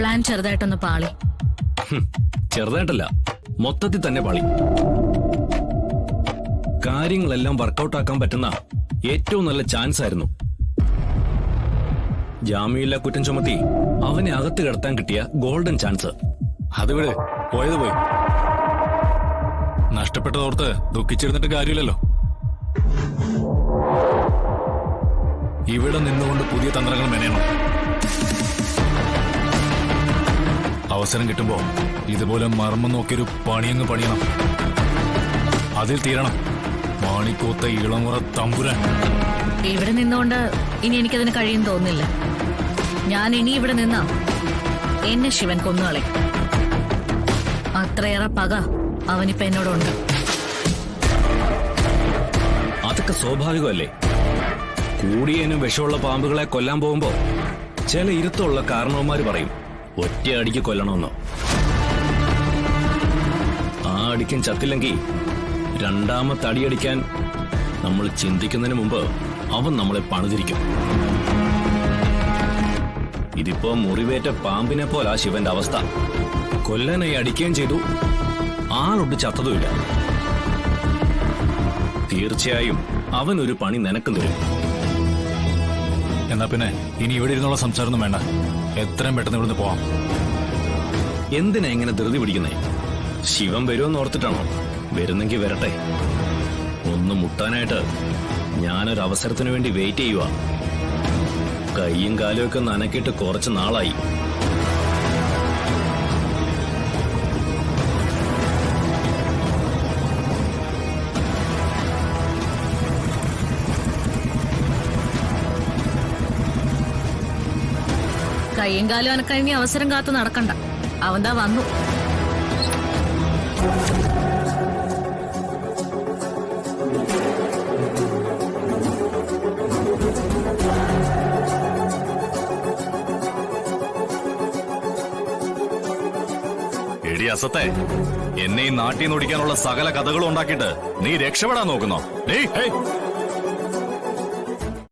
Plan ചെറുതായിട്ടൊന്ന് പാളി. ചെറുതായിട്ടല്ല, മൊത്തത്തിൽ തന്നെ പാളി. കാര്യങ്ങളെല്ലാം വർക്കൗട്ട് ആക്കാൻ പറ്റുന്ന ഏറ്റവും നല്ല ചാൻസ് ആയിരുന്നു. ജാമ്യമില്ലാ കുറ്റം ചുമത്തി അവനെ അകത്ത് കിടത്താൻ കിട്ടിയ ഗോൾഡൻ ചാൻസ്. അതുവിടെ പോയത് പോയി. നഷ്ടപ്പെട്ടതോർത്ത് ദുഃഖിച്ചിരുന്നിട്ട് കാര്യമില്ലല്ലോ. ഇവിടെ നിന്നുകൊണ്ട് പുതിയ തന്ത്രങ്ങൾ മെനയണം. അവസരം കിട്ടുമ്പോ ഇതുപോലെ മർമ്മം നോക്കിയൊരു പണിയങ്ങ് പണിയണം. അതിൽ തീരണം മാണിക്കോത്ത ഇളമുറ തമ്പുരാൻ. ഇവിടെ നിന്നുകൊണ്ട് ഇനി എനിക്കതിന് കഴിയും തോന്നില്ല. ഞാൻ ഇനി ഇവിടെ നിന്നാ എന്നെ ശിവൻ കൊന്നുകളെ. അത്രയേറെ പക അവനിപ്പോ എന്നോടുണ്ട്. അതൊക്കെ സ്വാഭാവികമല്ലേ? കൂടിയതിനും വിഷമുള്ള പാമ്പുകളെ കൊല്ലാൻ പോകുമ്പോ ചില ഇരുത്തുള്ള കാരണവന്മാര് പറയും ഒറ്റയടിക്ക് കൊല്ലണമെന്ന്. ആ അടിക്കൻ ചത്തില്ലെങ്കിൽ രണ്ടാമത്തെ അടിയടിക്കാൻ നമ്മൾ ചിന്തിക്കുന്നതിന് മുമ്പ് അവൻ നമ്മളെ പണിതിരിക്കും. ഇതിപ്പോ മുറിവേറ്റ പാമ്പിനെ പോലാ ശിവന്റെ അവസ്ഥ. കൊല്ലാനായി അടിക്കുകയും ചെയ്തു, ആളൊട്ട് ചത്തതുമില്ല. തീർച്ചയായും അവനൊരു പണി നിനക്കും തരും. എന്നാ പിന്നെ ഇനി ഇവിടെ ഇരുന്നുള്ള സംസാരമൊന്നും വേണ്ട. എത്രയും പെട്ടെന്ന് ഇവിടുന്ന് പോവാം. എന്തിനാ ഇങ്ങനെ ധൃതി പിടിക്കുന്നേ? ശിവൻ വരുമെന്ന് ഓർത്തിട്ടാണോ? വരുന്നെങ്കിൽ വരട്ടെ. ഒന്ന് മുട്ടാനായിട്ട് ഞാനൊരു അവസരത്തിന് വേണ്ടി വെയിറ്റ് ചെയ്യുക. കൈയും കാലും ഒക്കെ നനക്കിട്ട് കുറച്ച് നാളായി. കയ്യും കാലും അനക്കഴിഞ്ഞ അവസരം കാത്തു നടക്കണ്ട. അവന്താ വന്നു. എടി അസത്തെ, എന്നെ ഈ നാട്ടിൽ നിന്ന് ഓടിക്കാനുള്ള സകല കഥകളും ഉണ്ടാക്കിയിട്ട് നീ രക്ഷപ്പെടാൻ നോക്കുന്നോ?